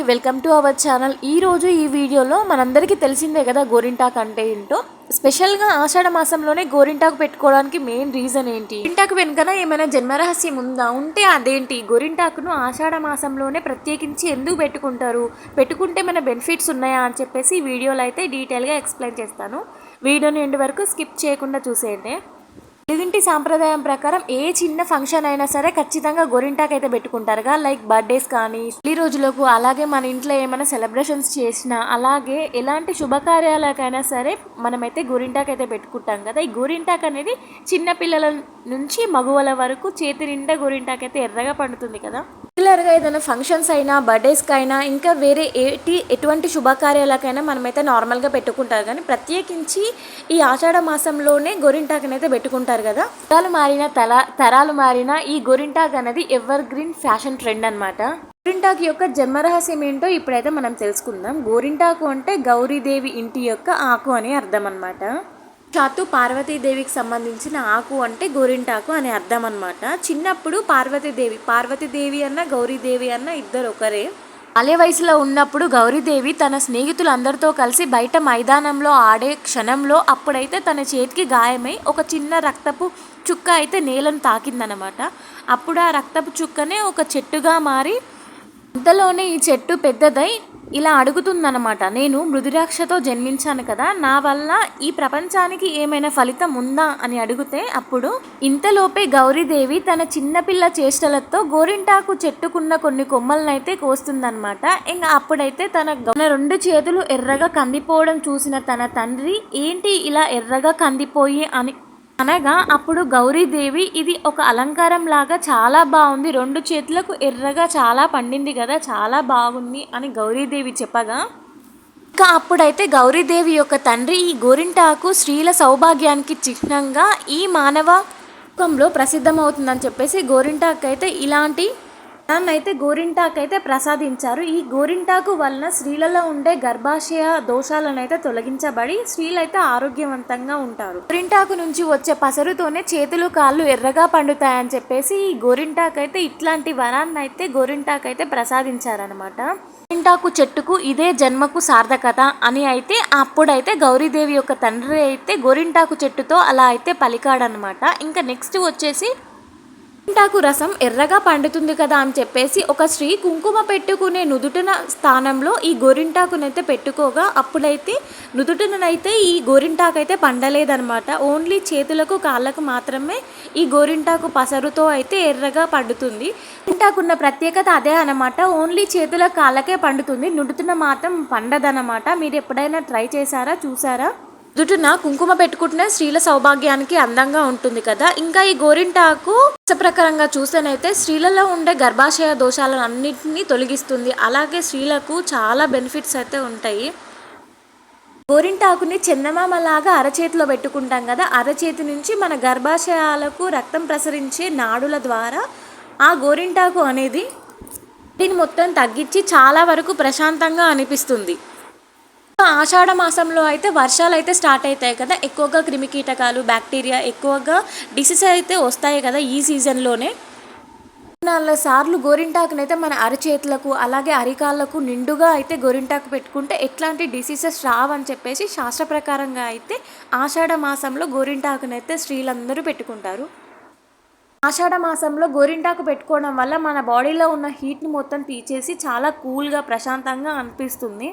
Welcome to our channel. ఈరోజు ఈ వీడియోలో మనందరికీ తెలిసిందే కదా గోరింటాకు అంటే ఏంటో. స్పెషల్గా ఆషాఢ మాసంలోనే గోరింటాకు పెట్టుకోవడానికి మెయిన్ రీజన్ ఏంటి, గోరింటాకు వెనుకన ఏమైనా జన్మరహస్యం ఉందా, ఉంటే అదేంటి, గోరింటాకును ఆషాఢ మాసంలోనే ప్రత్యేకించి ఎందుకు పెట్టుకుంటారు, పెట్టుకుంటే మన బెనిఫిట్స్ ఉన్నాయా అని చెప్పేసి ఈ వీడియోలో అయితే డీటెయిల్గా ఎక్స్ప్లెయిన్ చేస్తాను. వీడియోని ఎండ్ వరకు స్కిప్ చేయకుండా చూసేయండి. తెలుగింటి సాంప్రదాయం ప్రకారం ఏ చిన్న ఫంక్షన్ అయినా సరే ఖచ్చితంగా గోరింటాకు అయితే పెట్టుకుంటారుగా. లైక్ బర్త్డేస్ కానీ ఈ రోజులకు, అలాగే మన ఇంట్లో ఏమైనా సెలబ్రేషన్స్ చేసినా, అలాగే ఎలాంటి శుభకార్యాలకైనా సరే మనమైతే గోరింటాకు అయితే పెట్టుకుంటాం కదా. ఈ గోరింటాకు అనేది చిన్నపిల్లల నుంచి మగువల వరకు చేతి నిండా గోరింటాకు అయితే ఎర్రగా పండుతుంది కదా. రెగ్యులర్గా ఏదైనా ఫంక్షన్స్ అయినా, బర్త్డేస్కి అయినా, ఇంకా వేరే ఎటువంటి శుభకార్యాలకైనా మనమైతే నార్మల్గా పెట్టుకుంటారు. కానీ ప్రత్యేకించి ఈ ఆషాఢ మాసంలోనే గోరింటాకుని అయితే పెట్టుకుంటారు కదా. తరాలు మారిన ఈ గోరింటాకు అనేది ఎవర్ గ్రీన్ ఫ్యాషన్ ట్రెండ్ అనమాట. గోరింటాకు యొక్క జన్మరహస్యం ఏంటో ఇప్పుడైతే మనం తెలుసుకుందాం. గోరింటాకు అంటే గౌరీదేవి ఇంటి యొక్క ఆకు అని అర్థం అనమాట. సాక్షాత్తు పార్వతీదేవికి సంబంధించిన ఆకు అంటే గోరింటాకు అనే అర్థం అనమాట. చిన్నప్పుడు పార్వతీదేవి అన్న గౌరీదేవి అన్న ఇద్దరు ఒకరే. బాల్య వయసులో ఉన్నప్పుడు గౌరీదేవి తన స్నేహితులందరితో కలిసి బయట మైదానంలో ఆడే క్షణంలో అప్పుడైతే తన చేతికి గాయమై ఒక చిన్న రక్తపు చుక్క అయితే నేలను తాకిందనమాట. అప్పుడు ఆ రక్తపు చుక్కనే ఒక చెట్టుగా మారి అంతలోనే ఈ చెట్టు పెద్దదై ఇలా అడుగుతుందన్నమాట, నేను మృదురాక్షతో జన్మించాను కదా, నా వల్ల ఈ ప్రపంచానికి ఏమైనా ఫలితం ఉందా అని అడిగితే అప్పుడు ఇంతలోపే గౌరీదేవి తన చిన్నపిల్ల చేష్టలతో గోరింటాకు చెట్టుకున్న కొన్ని కొమ్మలనైతే కోస్తుందన్నమాట. ఇంకా అప్పుడైతే తన రెండు చేతులు ఎర్రగా కందిపోవడం చూసిన తన తండ్రి, ఏంటి ఇలా ఎర్రగా కందిపోయి అని అనగా అప్పుడు గౌరీదేవి, ఇది ఒక అలంకారం లాగా చాలా బాగుంది, రెండు చేతులకు ఎర్రగా చాలా పండింది కదా, చాలా బాగుంది అని గౌరీదేవి చెప్పగా, ఇంకా అప్పుడైతే గౌరీదేవి యొక్క తండ్రి ఈ గోరింటాకు స్త్రీల సౌభాగ్యానికి చిహ్నంగా ఈ మానవ లోకంలో ప్రసిద్ధమవుతుందని చెప్పేసి గోరింటాకు అయితే ఇలాంటి అయితే గోరింటాకు అయితే ప్రసాదించారు. ఈ గోరింటాకు వలన స్త్రీలలో ఉండే గర్భాశయ దోషాలను అయితే తొలగించబడి స్త్రీలైతే ఆరోగ్యవంతంగా ఉంటారు. గోరింటాకు నుంచి వచ్చే పసరుతోనే చేతులు కాళ్ళు ఎర్రగా పండుతాయని చెప్పేసి ఈ గోరింటాకు అయితే ఇట్లాంటి వరాన్ని అయితే గోరింటాకు అయితే ప్రసాదించారనమాట. గోరింటాకు చెట్టుకు ఇదే జన్మకు సార్థకత అని అయితే అప్పుడైతే గౌరీదేవి యొక్క తండ్రి అయితే గోరింటాకు చెట్టుతో అలా అయితే పలికాడనమాట. ఇంకా నెక్స్ట్ వచ్చేసి గోరింటాకు రసం ఎర్రగా పండుతుంది కదా అని చెప్పేసి ఒక స్త్రీ కుంకుమ పెట్టుకునే నుదుటిన స్థానంలో ఈ గోరింటాకునైతే పెట్టుకోగా అప్పుడైతే నుదుటినైతే ఈ గోరింటాకు అయితే పండలేదనమాట. ఓన్లీ చేతులకు కాళ్ళకు మాత్రమే ఈ గోరింటాకు పసరుతో అయితే ఎర్రగా పండుతుంది. గోరింటాకున్న ప్రత్యేకత అదే అనమాట. ఓన్లీ చేతుల కాళ్ళకే పండుతుంది, నుదుటిన మాత్రం పండదనమాట. మీరు ఎప్పుడైనా ట్రై చేశారా, చూసారా? నుదుటిన కుంకుమ పెట్టుకుంటే స్త్రీల సౌభాగ్యానికి అందంగా ఉంటుంది కదా. ఇంకా ఈ గోరింటాకు ప్రకారంగా చూస్తేనైతే స్త్రీలలో ఉండే గర్భాశయ దోషాలను అన్నింటినీ తొలగిస్తుంది. అలాగే స్త్రీలకు చాలా బెనిఫిట్స్ అయితే ఉంటాయి. గోరింటాకుని చందమామలాగా అరచేతిలో పెట్టుకుంటాం కదా, అరచేతి నుంచి మన గర్భాశయాలకు రక్తం ప్రసరించే నాడుల ద్వారా ఆ గోరింటాకు అనేది దీన్ని మొత్తం తగ్గించి చాలా వరకు ప్రశాంతంగా అనిపిస్తుంది. ఆషాఢ మాసంలో అయితే వర్షాలు అయితే స్టార్ట్ అవుతాయి కదా, ఎక్కువగా క్రిమికీటకాలు, బ్యాక్టీరియా, ఎక్కువగా డిసీజ్ అయితే వస్తాయి కదా ఈ సీజన్లోనే. 4 సార్లు గోరింటాకునైతే మన అరచేతులకు అలాగే అరికాళ్ళకు నిండుగా అయితే గోరింటాకు పెట్టుకుంటే ఎట్లాంటి డిసీజెస్ రావని చెప్పేసి శాస్త్ర ప్రకారంగా అయితే ఆషాఢ మాసంలో గోరింటాకునైతే స్త్రీలందరూ పెట్టుకుంటారు. ఆషాఢ మాసంలో గోరింటాకు పెట్టుకోవడం వల్ల మన బాడీలో ఉన్న హీట్ని మొత్తం తీసేసి చాలా కూల్గా ప్రశాంతంగా అనిపిస్తుంది.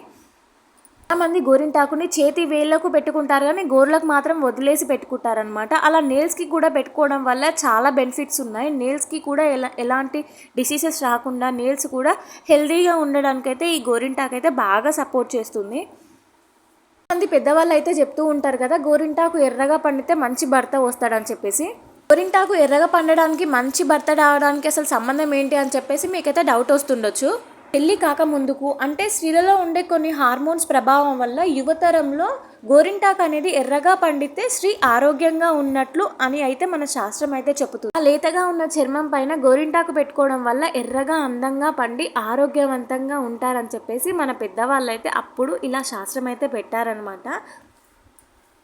చాలామంది గోరింటాకుని చేతి వేళ్ళకు పెట్టుకుంటారు కానీ గోర్లకు మాత్రం వదిలేసి పెట్టుకుంటారనమాట. అలా నెయిల్స్కి కూడా పెట్టుకోవడం వల్ల చాలా బెనిఫిట్స్ ఉన్నాయి. నెయిల్స్కి కూడా ఎలాంటి డిసీజెస్ రాకుండా నెయిల్స్ కూడా హెల్తీగా ఉండడానికైతే ఈ గోరింటాకు అయితే బాగా సపోర్ట్ చేస్తుంది. కొంతమంది పెద్దవాళ్ళు అయితే చెప్తూ ఉంటారు కదా, గోరింటాకు ఎర్రగా పండితే మంచి భర్త వస్తాడని చెప్పేసి. గోరింటాకు ఎర్రగా పండడానికి, మంచి భర్త రావడానికి అసలు సంబంధం ఏంటి అని చెప్పేసి మీకైతే డౌట్ వస్తుండొచ్చు. పెళ్ళి కాకముందుకు అంటే స్త్రీలలో ఉండే కొన్ని హార్మోన్స్ ప్రభావం వల్ల యువతరంలో గోరింటాకు అనేది ఎర్రగా పండితే స్త్రీ ఆరోగ్యంగా ఉన్నట్లు అని అయితే మన శాస్త్రం అయితే చెబుతుంది. ఆ లేతగా ఉన్న చర్మం పైన గోరింటాకు పెట్టుకోవడం వల్ల ఎర్రగా అందంగా పండి ఆరోగ్యవంతంగా ఉంటారని చెప్పేసి మన పెద్దవాళ్ళు అయితే అప్పుడు ఇలా శాస్త్రం అయితే పెట్టారనమాట.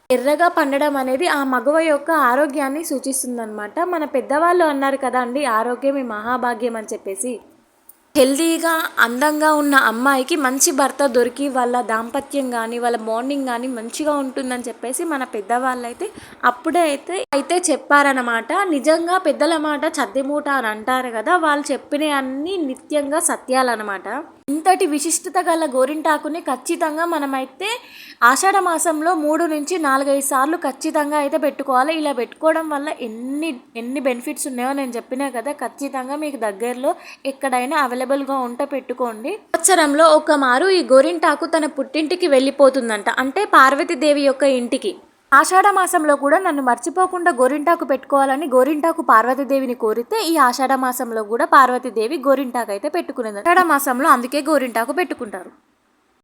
ఎర్రగా పండడం అనేది ఆ మగవ యొక్క ఆరోగ్యాన్ని సూచిస్తుందన్నమాట. మన పెద్దవాళ్ళు అన్నారు కదా అండి, ఆరోగ్యం ఈ మహాభాగ్యం అని చెప్పేసి. హెల్తీగా అందంగా ఉన్న అమ్మాయికి మంచి భర్త దొరికి వాళ్ళ దాంపత్యం కానీ వాళ్ళ బాండింగ్ కానీ మంచిగా ఉంటుందని చెప్పేసి మన పెద్దవాళ్ళు అయితే చెప్పారనమాట. నిజంగా పెద్దల మాట చద్దిమూట అని అంటారు కదా, వాళ్ళు చెప్పినవి అన్నీ నిత్యంగా సత్యాలన్నమాట. ఇంతటి విశిష్టత గల గోరింటాకుని ఖచ్చితంగా మనమైతే ఆషాఢ మాసంలో 3-4-5 సార్లు ఖచ్చితంగా అయితే పెట్టుకోవాలి. ఇలా పెట్టుకోవడం వల్ల ఎన్ని బెనిఫిట్స్ ఉన్నాయో నేను చెప్పినా కదా. ఖచ్చితంగా మీకు దగ్గరలో ఎక్కడైనా అవైలబుల్గా ఉంటే పెట్టుకోండి. సంవత్సరంలో ఒక మారు ఈ గోరింటాకు తన పుట్టింటికి వెళ్ళిపోతుందంట, అంటే పార్వతీదేవి యొక్క ఇంటికి. ఆషాఢ మాసంలో కూడా నన్ను మర్చిపోకుండా గోరింటాకు పెట్టుకోవాలని గోరింటాకు పార్వతీదేవిని కోరితే ఈ ఆషాఢ మాసంలో కూడా పార్వతీదేవి గోరింటాకు అయితే పెట్టుకునేది. ఆషాఢ మాసంలో అందుకే గోరింటాకు పెట్టుకుంటారు.